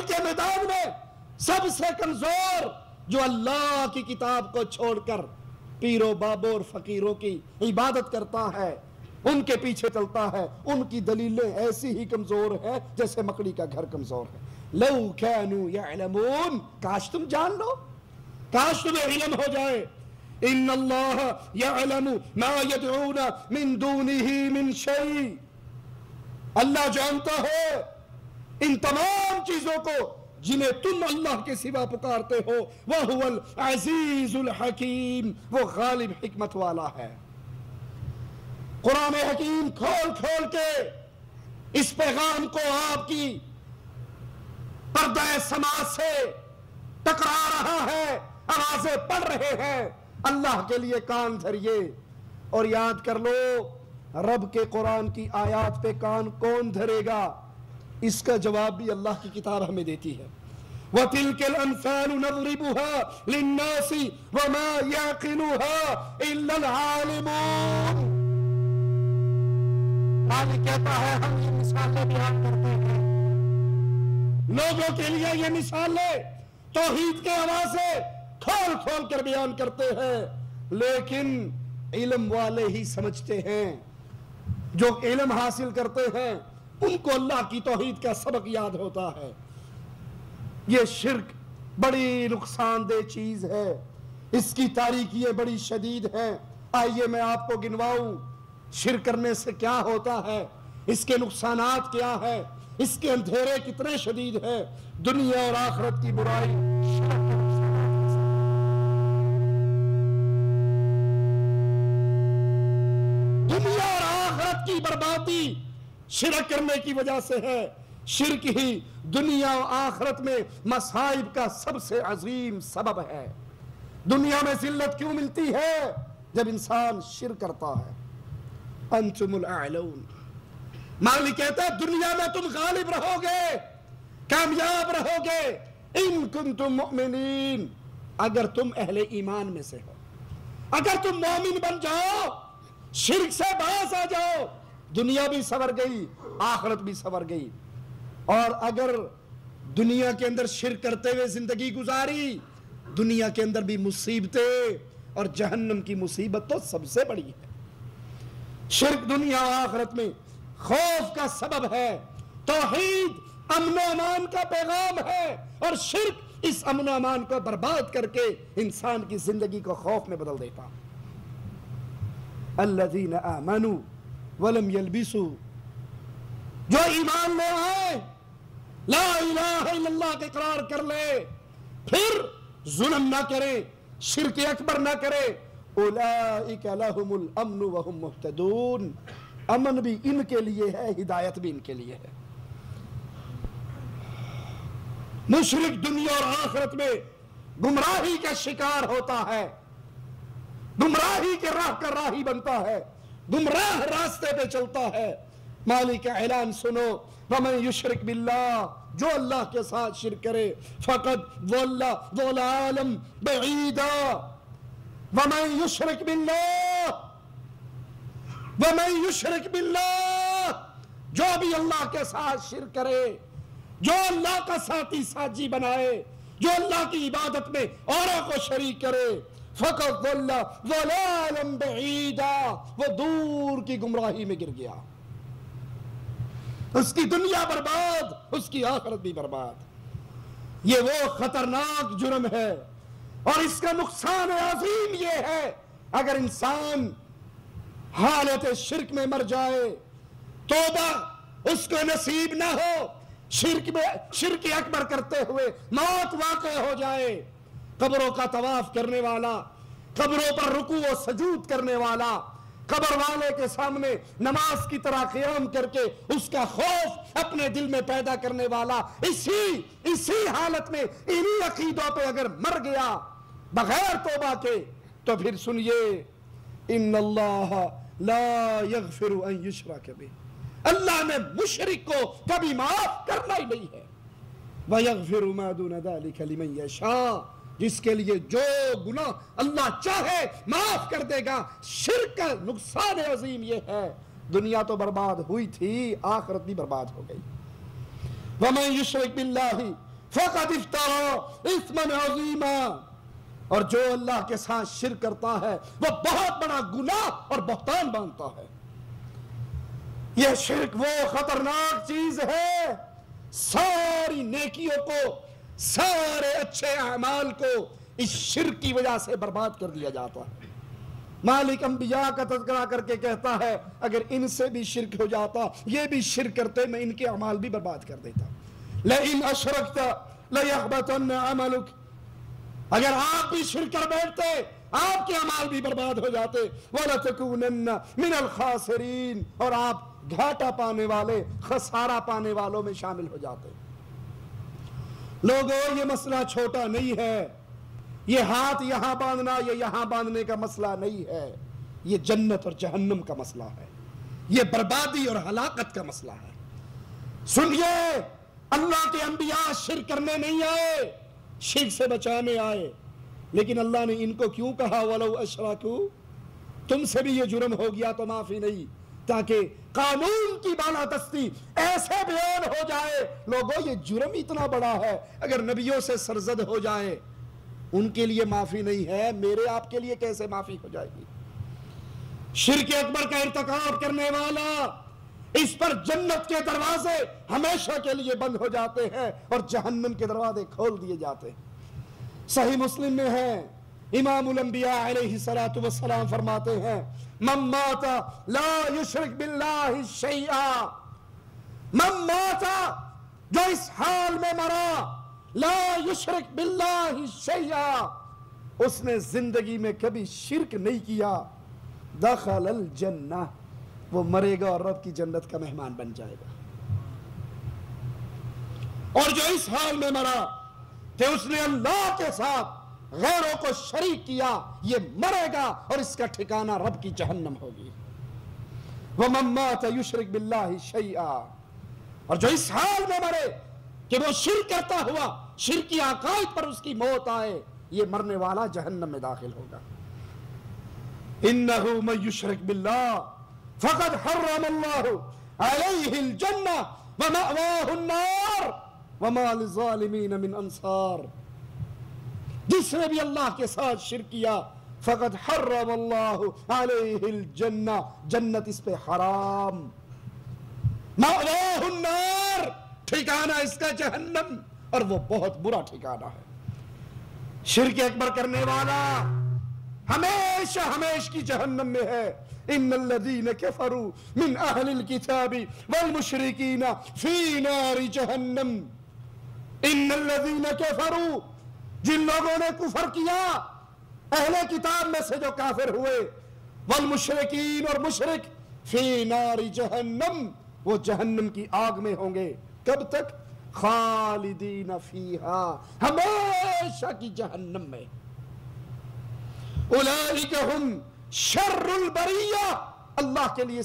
کے میدان میں سب سے کمزور جو اللہ کی کتاب کو چھوڑ کر پیروں بابوں اور فقیروں کی عبادت کرتا ہے، ان کے پیچھے چلتا ہے، ان کی دلیلیں ایسی ہی کمزور ہیں جیسے مکڑی کا گھر کمزور ہے۔ لو کانوا یعلمون، کاش تم جان لو، کاش تمہیں علم ہو جائے۔ ان اللہ یعلم ما یدعون من دونہ من شیء، اللہ جانتا ہے ان تمام چیزوں کو جنہیں تم اللہ کے سوا پکارتے ہو۔ وَهُوَ الْعَزِيزُ الْحَكِيمُ، وہ غالب حکمت والا ہے۔ قرآن حکیم کھول کھول کے اس پیغام کو آپ کی پردہ سماعت سے ٹکرا رہا ہے، آوازیں پڑ رہے ہیں۔ اللہ کے لیے کان دھریے اور یاد کر لو، رب کے قرآن کی آیات پہ کان کون دھرے گا؟ اس کا جواب بھی اللہ کی کتاب ہمیں دیتی ہے۔ وَتِلْكَ الْأَمْثَالُ نَضْرِبُهَا لِلنَّاسِ وَمَا يَعْقِلُهَا إِلَّا الْعَالِمُونَ۔ مالک کہتا ہے ہم یہ مثالیں بیان کرتے ہیں لوگوں کے لیے، یہ مثالیں توحید کے حوالے کھول کھول کر بیان کرتے ہیں، لیکن علم والے ہی سمجھتے ہیں، جو علم حاصل کرتے ہیں ان کو اللہ کی توحید کا سبق یاد ہوتا ہے۔ یہ شرک بڑی نقصان دہ چیز ہے، اس کی تاریکیاں بڑی شدید ہیں۔ آئیے میں آپ کو گنواؤں شرک کرنے سے کیا ہوتا ہے، اس کے نقصانات کیا ہے، اس کے اندھیرے کتنے شدید ہیں۔ دنیا اور آخرت کی برائی، دنیا اور آخرت کی بربادی شرک کرنے کی وجہ سے ہے۔ شرک ہی دنیا و آخرت میں مصائب کا سب سے عظیم سبب ہے۔ دنیا میں ذلت کیوں ملتی ہے؟ جب انسان شرک کرتا ہے۔ انتم الاعلون، مالک کہتا ہے دنیا میں تم غالب رہو گے، کامیاب رہو گے، ان کنتم مؤمنین، اگر تم اہل ایمان میں سے ہو، اگر تم مومن بن جاؤ، شرک سے باز آ جاؤ، دنیا بھی سنور گئی، آخرت بھی سنور گئی۔ اور اگر دنیا کے اندر شرک کرتے ہوئے زندگی گزاری، دنیا کے اندر بھی مصیبتیں، اور جہنم کی مصیبت تو سب سے بڑی ہے۔ شرک دنیا و آخرت میں خوف کا سبب ہے، توحید امن و امان کا پیغام ہے، اور شرک اس امن و امان کو برباد کر کے انسان کی زندگی کو خوف میں بدل دیتا۔ الذین آمنوا ولم یلبسوا، جو ایمان لے آئے، لا الہ الا اللہ کا اقرار کر لے، پھر ظلم نہ کرے، شرک اکبر نہ کرے، اولئک لہم الامن وہم مہتدون، امن بھی ان کے لیے ہے، ہدایت بھی ان کے لیے ہے۔ مشرک دنیا اور آخرت میں گمراہی کا شکار ہوتا ہے، گمراہی کے راہ کا راہی بنتا ہے، گمراہ راستے پہ چلتا ہے۔ مالک کا اعلان سنو، وَمَن يُشْرِكْ بِاللَّهِ، جو اللہ کے ساتھ شرک کرے، فَقَدْ ضَلَّ ضَلَالًا بَعِيدًا۔ وَمَن يُشْرِكْ بِاللَّهِ، وَمَن يُشْرِكْ بِاللَّهِ، جو بھی اللہ کے ساتھ شرک کرے، جو اللہ کا ساتھی ساجی بنائے، جو اللہ کی عبادت میں اوروں کو شریک کرے، فَقَدْ ضَلَّ ضَلَالًا بَعِيدًا، وہ دور کی گمراہی میں گر گیا، اس کی دنیا برباد، اس کی آخرت بھی برباد۔ یہ وہ خطرناک جرم ہے، اور اس کا نقصان عظیم یہ ہے، اگر انسان حالت شرک میں مر جائے، توبہ اس کو نصیب نہ ہو، شرک اکبر کرتے ہوئے موت واقع ہو جائے، قبروں کا طواف کرنے والا، قبروں پر رکوع و سجود کرنے والا، قبر والے کے سامنے نماز کی طرح قیام کر کے اس کا خوف اپنے دل میں پیدا کرنے والا، اسی حالت میں انہی عقیدوں پہ اگر مر گیا بغیر توبہ کے، تو پھر سنیے، ان اللہ لا یغفر ان یشرک بہ، اللہ نے مشرک کو کبھی معاف کرنا ہی نہیں ہے۔ وَيَغْفِرُ مَا دُونَ ذَلِكَ لِمَن يَشَاءُ، جس کے لیے جو گناہ اللہ چاہے معاف کر دے گا۔ شرک کا نقصان عظیم یہ ہے، دنیا تو برباد ہوئی تھی، آخرت بھی برباد ہو گئی۔ وَمَن يُشْرِكْ بِاللَّهِ فَقَدِ افْتَرَىٰ إِثْمًا عَظِيمًا، اور جو اللہ کے ساتھ شرک کرتا ہے وہ بہت بڑا گناہ اور بہتان باندھتا ہے۔ یہ شرک وہ خطرناک چیز ہے، ساری نیکیوں کو، سارے اچھے اعمال کو اس شرک کی وجہ سے برباد کر دیا جاتا ہے۔ مالک انبیاء کا تذکرہ کر کے کہتا ہے اگر ان سے بھی شرک ہو جاتا، یہ بھی شرک کرتے، میں ان کے اعمال بھی برباد کر دیتا۔ لئن اشرکت لیحبطن عملک، اگر آپ بھی شرک کر بیٹھتے آپ کے اعمال بھی برباد ہو جاتے۔ وَلَتَكُونَنَّ مِنَ الْخَاسِرِينَ، اور آپ گھاٹا پانے والے، خسارہ پانے والوں میں شامل ہو جاتے۔ لوگوں، یہ مسئلہ چھوٹا نہیں ہے، یہ ہاتھ یہاں باندھنا یا یہاں باندھنے کا مسئلہ نہیں ہے، یہ جنت اور جہنم کا مسئلہ ہے، یہ بربادی اور ہلاکت کا مسئلہ ہے۔ سنیے، اللہ کے انبیاء شرک کرنے نہیں آئے، شرک سے بچانے آئے، لیکن اللہ نے ان کو کیوں کہا وَلَوْ أَشْرَكُوا، تم سے بھی یہ جرم ہو گیا تو معافی نہیں، تاکہ قانون کی بالادستی ایسے بیان ہو جائے۔ لوگوں، یہ جرم اتنا بڑا ہے، اگر نبیوں سے سرزد ہو جائے ان کے لیے معافی نہیں ہے، میرے آپ کے لیے کیسے معافی ہو جائے گی؟ شرک اکبر کا ارتکاب کرنے والا، اس پر جنت کے دروازے ہمیشہ کے لیے بند ہو جاتے ہیں اور جہنم کے دروازے کھول دیے جاتے ہیں۔ صحیح مسلم میں ہے، امام الانبیاء علیہ الصلوۃ والسلام فرماتے ہیں من مات لا یشرک باللہ شیئا، من مات، جو اس حال میں مرا، لا یشرک باللہ شیئا، اس نے زندگی میں کبھی شرک نہیں کیا، دخل الجنہ، وہ مرے گا اور رب کی جنت کا مہمان بن جائے گا۔ اور جو اس حال میں مرا کہ اس نے اللہ کے ساتھ غیروں کو شریک کیا، یہ مرے گا اور اس کا ٹھکانہ رب کی جہنم ہوگی۔ وَمَن مَاتَ يُشْرِكْ بِاللَّهِ شَيْئًا، اور جو اس حال میں مرے کہ وہ شرک کرتا ہوا، شرکی عقائد پر اس کی موت آئے، یہ مرنے والا جہنم میں داخل ہوگا۔ إِنَّهُ مَن يُشْرِكْ بِاللَّهِ فَقَدْ حَرَّمَ اللَّهُ عَلَيْهِ الْجَنَّةَ وَمَأْوَاهُ النَّارُ وَمَا لِلظَّالِمِينَ مِنْ أَنصَارٍ، جس نے بھی اللہ کے ساتھ شرک کیا، فقد حرم اللہ علیہ الجنہ، جنت اس پہ حرام، مأواہ النار، ٹھکانہ اس کا جہنم، اور وہ بہت برا ٹھکانہ ہے۔ شرک اکبر کرنے والا ہمیشہ ہمیشہ کی جہنم میں ہے۔ ان الذین کفروا من اہل الکتاب والمشرکین فی نار جہنم، ان الذین کفروا، جن لوگوں نے کفر کیا اہل کتاب میں سے جو کافر ہوئے، والمشرکین، اور مشرک، فی نار جہنم، وہ جہنم کی آگ میں ہوں گے، کب تک؟ خالدین فیہا، ہمیشہ کی جہنم میں۔ اولئک ہم شر البریہ، اللہ کے لیے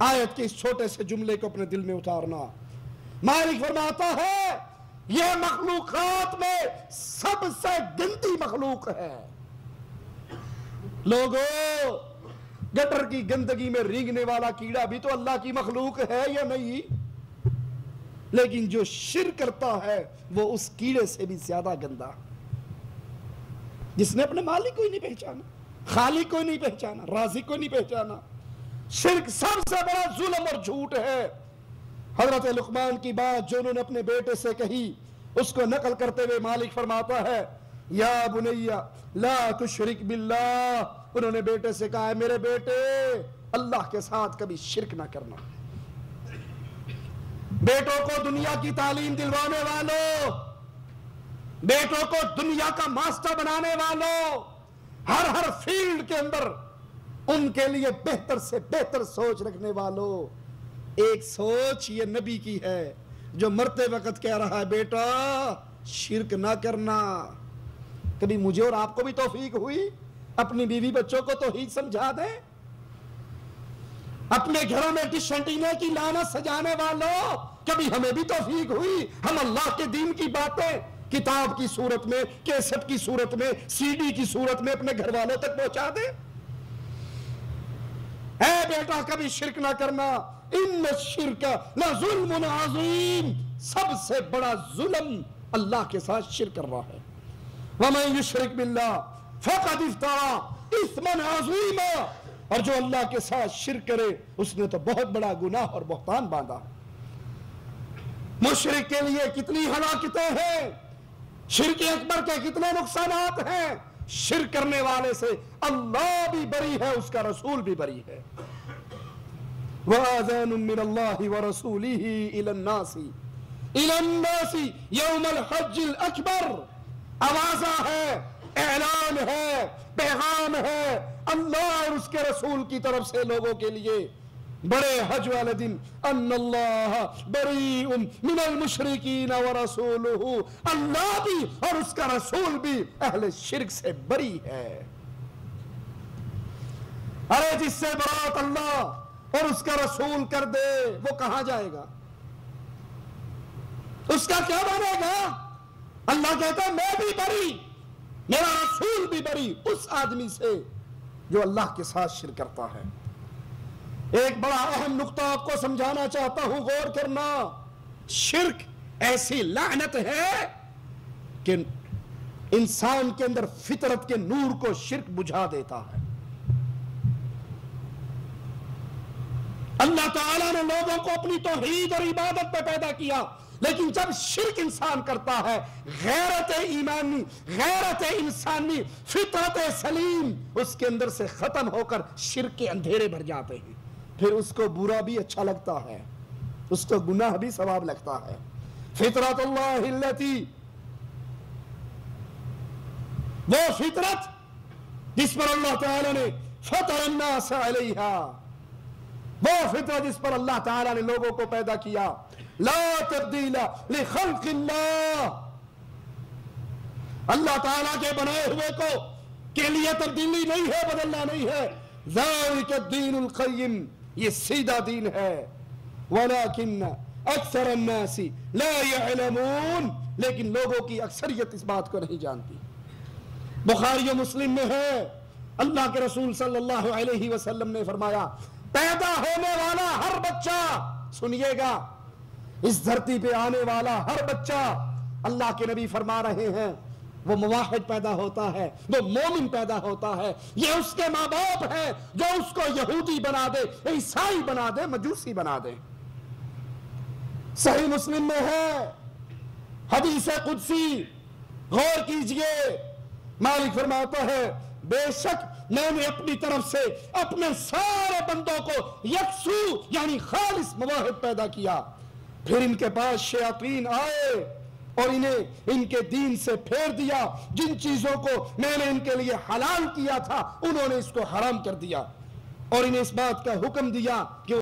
آیت کے اس چھوٹے سے جملے کو اپنے دل میں اتارنا۔ مالک فرماتا ہے یہ مخلوقات میں سب سے گندی مخلوق ہے۔ لوگوں، گٹر کی گندگی میں رینگنے والا کیڑا بھی تو اللہ کی مخلوق ہے یا نہیں؟ لیکن جو شرک کرتا ہے وہ اس کیڑے سے بھی زیادہ گندا، جس نے اپنے مالک کو ہی نہیں پہچانا، خالق کو نہیں پہچانا، رازق کو نہیں پہچانا۔ شرک سب سے بڑا ظلم اور جھوٹ ہے۔ حضرت لقمان کی بات جو انہوں نے اپنے بیٹے سے کہی، اس کو نقل کرتے ہوئے مالک فرماتا ہے یا بنی لا تشرک باللہ، انہوں نے بیٹے سے کہا ہے میرے بیٹے اللہ کے ساتھ کبھی شرک نہ کرنا۔ بیٹوں کو دنیا کی تعلیم دلوانے والوں، بیٹوں کو دنیا کا ماسٹر بنانے والوں، ہر فیلڈ کے اندر ان کے لیے بہتر سے بہتر سوچ رکھنے والوں، ایک سوچ یہ نبی کی ہے جو مرتے وقت کہہ رہا ہے بیٹا شرک نہ کرنا۔ کبھی مجھے اور آپ کو بھی توفیق ہوئی اپنی بیوی بچوں کو توحید سمجھا دیں؟ اپنے گھروں میں ڈش اینٹینا کی لعنت سجانے والوں، کبھی ہمیں بھی توفیق ہوئی ہم اللہ کے دین کی باتیں کتاب کی صورت میں، کیسٹ کی صورت میں، سی ڈی کی صورت میں اپنے گھر والوں تک پہنچا دیں؟ اے بیٹا کبھی شرک نہ کرنا، ان الشرک لظلم عظیم، سب سے بڑا ظلم اللہ کے ساتھ شرک کر رہا ہے. وَمَن يُشْرِكْ بِاللَّهِ فَقَدِ افْتَرَىٰ اِثْمًا عَظِيمًا. اور جو اللہ کے ساتھ شرک کرے اس نے تو بہت بڑا گناہ اور بہتان باندھا. مشرک کے لیے کتنی ہلاکتیں ہیں، شرک اکبر کے کتنے نقصانات ہیں. شرک کرنے والے سے اللہ بھی بری ہے، اس کا رسول بھی بری ہے. وَآذَانٌ مِّنَ اللَّهِ وَرَسُولِهِ إِلَى النَّاسِ يَوْمَ الْحَجِّ الْأَكْبَرِ. آوازہ ہے، اعلان ہے، پیغام ہے اللہ اور اس کے رسول کی طرف سے لوگوں کے لیے بڑے حج والے دن. ان اللہ بریء من المشرکین ورسولہ. اللہ بھی اور اس کا رسول بھی اہل شرک سے بری ہے. ارے جس سے برات اللہ اور اس کا رسول کر دے وہ کہاں جائے گا؟ اس کا کیا بنے گا؟ اللہ کہتا ہے میں بھی بری، میرا رسول بھی بری اس آدمی سے جو اللہ کے ساتھ شرک کرتا ہے. ایک بڑا اہم نقطہ آپ کو سمجھانا چاہتا ہوں، غور کرنا. شرک ایسی لعنت ہے کہ انسان کے اندر فطرت کے نور کو شرک بجھا دیتا ہے. اللہ تعالیٰ نے لوگوں کو اپنی توحید اور عبادت پہ پیدا کیا، لیکن جب شرک انسان کرتا ہے غیرت ایمانی، غیرت انسانی، فطرت سلیم اس کے اندر سے ختم ہو کر شرک کے اندھیرے بھر جاتے ہیں. پھر اس کو برا بھی اچھا لگتا ہے، اس کو گناہ بھی ثواب لگتا ہے. فطرت اللہ التی، وہ فطرت جس پر اللہ تعالیٰ نے فطر الناس علیہا، وہ فطرت جس پر اللہ تعالیٰ نے لوگوں کو پیدا کیا. لا تبدیل لخلق اللہ، اللہ تعالیٰ کے بنائے ہوئے کو کے لیے تبدیلی نہیں ہے، بدلنا نہیں ہے. ذالک الدین القیم، یہ سیدھا دین ہے. ولیکن اکثر الناس لا يعلمون، لیکن لوگوں کی اکثریت اس بات کو نہیں جانتی. بخاری و مسلم میں ہے، اللہ کے رسول صلی اللہ علیہ وسلم نے فرمایا پیدا ہونے والا ہر بچہ، سنیے گا، اس دھرتی پہ آنے والا ہر بچہ، اللہ کے نبی فرما رہے ہیں وہ موحد پیدا ہوتا ہے، وہ مومن پیدا ہوتا ہے. یہ اس کے ماں باپ ہے جو اس کو یہودی بنا دے، عیسائی بنا دے، مجوسی بنا دے. صحیح مسلم میں ہے حدیث قدسی، غور کیجئے. مالک فرماتا ہے بے شک میں نے اپنی طرف سے اپنے سارے بندوں کو یکسو یعنی خالص موحد پیدا کیا. پھر ان کے پاس شیاطین آئے اور انہیں ان کے دین سے پھیر دیا. جن چیزوں کو میں نے ان کے لیے حلال کیا تھا انہوں نے اس کو حرام کر دیا، اور انہیں اس بات کا حکم دیا کہ